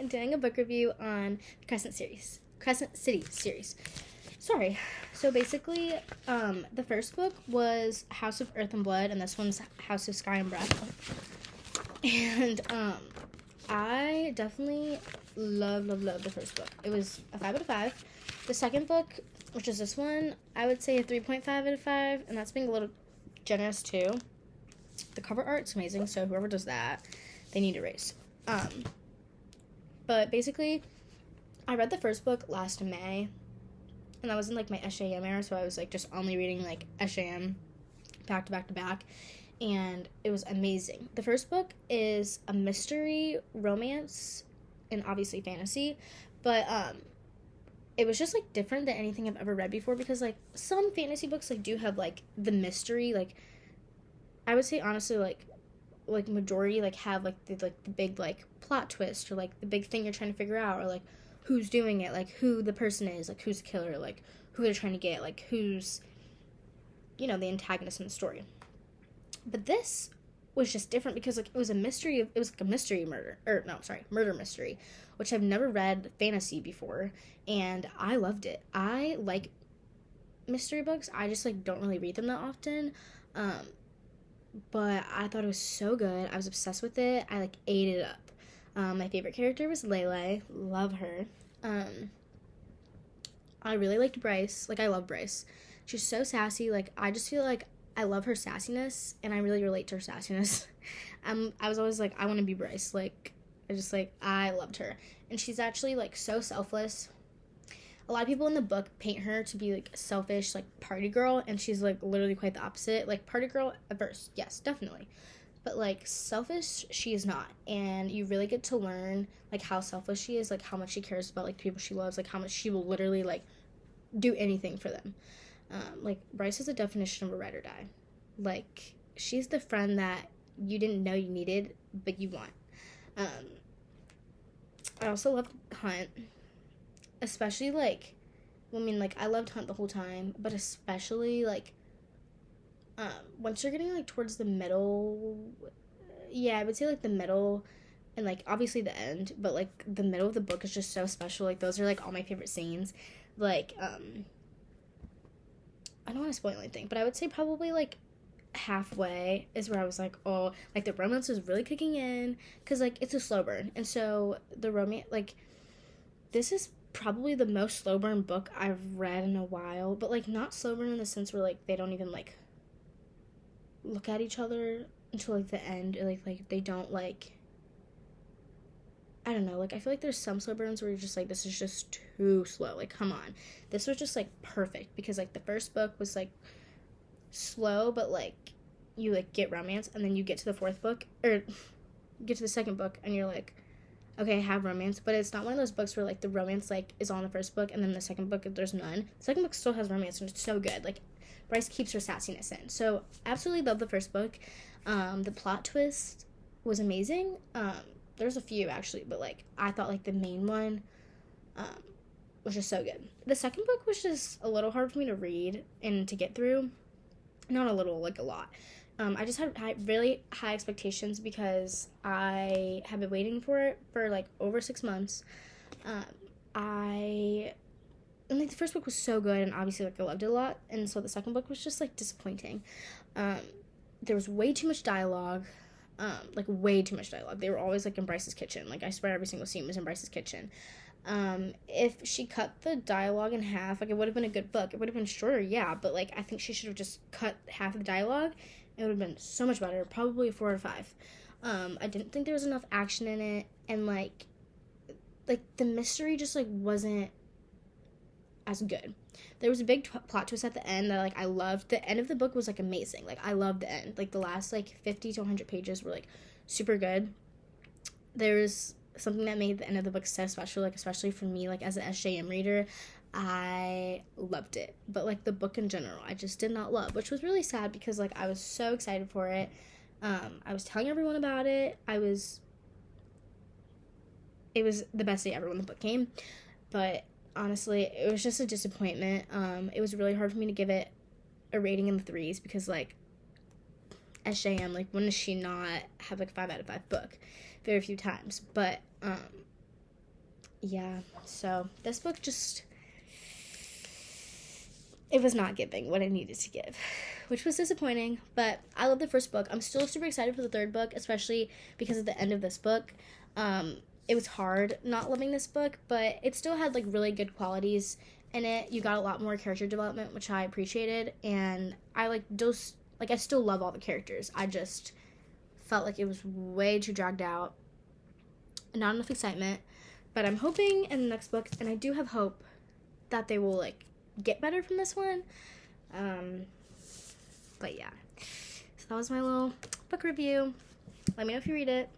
doing a book review on the Crescent City series. Sorry. So basically, the first book was House of Earth and Blood, and this one's House of Sky and Breath. And I definitely love the first book. It was a 5 out of 5. The second book, which is this one, I would say a 3.5 out of 5, and that's being a little generous too. The cover art's amazing, so whoever does that, they need a raise. But basically, I read the first book last May, and I was in like my SJM era, so I was like just only reading like SJM back to back to back, and it was amazing. The first book is a mystery romance and obviously fantasy, but it was just like different than anything I've ever read before, because like some fantasy books like do have like the mystery, like I would say honestly like majority like have like the big like plot twist, or like the big thing you're trying to figure out, or like who's doing it, like who the person is, like who's the killer, like who they're trying to get, like who's, you know, the antagonist in the story. But this was just different because like it was like a mystery murder mystery, which I've never read fantasy before, and I loved it. I like mystery books. I just like don't really read them that often. But I thought it was so good. I was obsessed with it. I like ate it up. My favorite character was Lele. Love her. I really liked Bryce. Like, I love Bryce. She's so sassy. Like, I just feel like I love her sassiness, and I really relate to her sassiness. I was always like, I want to be Bryce. Like, I loved her. And she's actually, like, so selfless. A lot of people in the book paint her to be, like, selfish, like, party girl, and she's, like, literally quite the opposite. Like, party girl at first, yes, definitely. But, like, selfish, she is not. And you really get to learn, like, how selfish she is, like, how much she cares about, like, the people she loves, like, how much she will literally, like, do anything for them. Like, Bryce is the definition of a ride or die. Like, she's the friend that you didn't know you needed, but you want. I also loved Hunt. Especially, like, I loved Hunt the whole time, but especially, like, once you're getting, like, towards the middle, yeah, I would say, like, the middle, and, like, obviously the end, but, like, the middle of the book is just so special. Like, those are, like, all my favorite scenes. Like, I don't want to spoil anything, but I would say probably, like, halfway is where I was like, oh, like, the romance is really kicking in, because, like, it's a slow burn, and so the romance, like, this is probably the most slow burn book I've read in a while, but, like, not slow burn in the sense where, like, they don't even, like, look at each other until, like, the end, or, like, they don't, like, I don't know, like, I feel like there's some slow burns where you're just like, this is just too slow, like, come on. This was just, like, perfect, because, like, the first book was, like, slow, but, like, you, like, get romance, and then you get to the fourth book, or get to the second book, and you're like, okay, I have romance, but it's not one of those books where, like, the romance, like, is on the first book, and then the second book, there's none. The second book still has romance, and it's so good. Like, Bryce keeps her sassiness in. So, absolutely love the first book. The plot twist was amazing. There's a few, actually, but, like, I thought, like, the main one was just so good. The second book was just a little hard for me to read and to get through. Not a little, like, a lot. I just had really high expectations because I have been waiting for it for, like, over 6 months. And, like, the first book was so good, and obviously, like, I loved it a lot, and so the second book was just, like, disappointing. There was way too much dialogue, like, way too much dialogue. They were always, like, in Bryce's kitchen. Like, I swear every single scene was in Bryce's kitchen. If she cut the dialogue in half, like, it would have been a good book. It would have been shorter, yeah, but, like, I think she should have just cut half of the dialogue. It would have been so much better. Probably a 4 or 5. I didn't think there was enough action in it, and, like, the mystery just, like, wasn't as good. There was a big plot twist at the end that, like, I loved. The end of the book was, like, amazing. Like, I loved the end. Like, the last, like, 50 to 100 pages were, like, super good. There's something that made the end of the book so special, like, especially for me, like, as an SJM reader. I loved it, but, like, the book in general, I just did not love, which was really sad because, like, I was so excited for it. I was telling everyone about it. It was the best day ever when the book came, but honestly, it was just a disappointment. It was really hard for me to give it a rating in the 3s because, like, SJM, like, when does she not have, like, 5 out of 5 book? Very few times, but, Yeah, so this book just, it was not giving what it needed to give, which was disappointing. But I love the first book. I'm still super excited for the third book, especially because of the end of this book. It was hard not loving this book, but it still had like really good qualities in it. You got a lot more character development, which I appreciated, and I like those. Like I still love all the characters. I just felt like it was way too dragged out, not enough excitement. But I'm hoping in the next book, and I do have hope that they will like get better from this one. But yeah, so that was my little book review. Let me know if you read it.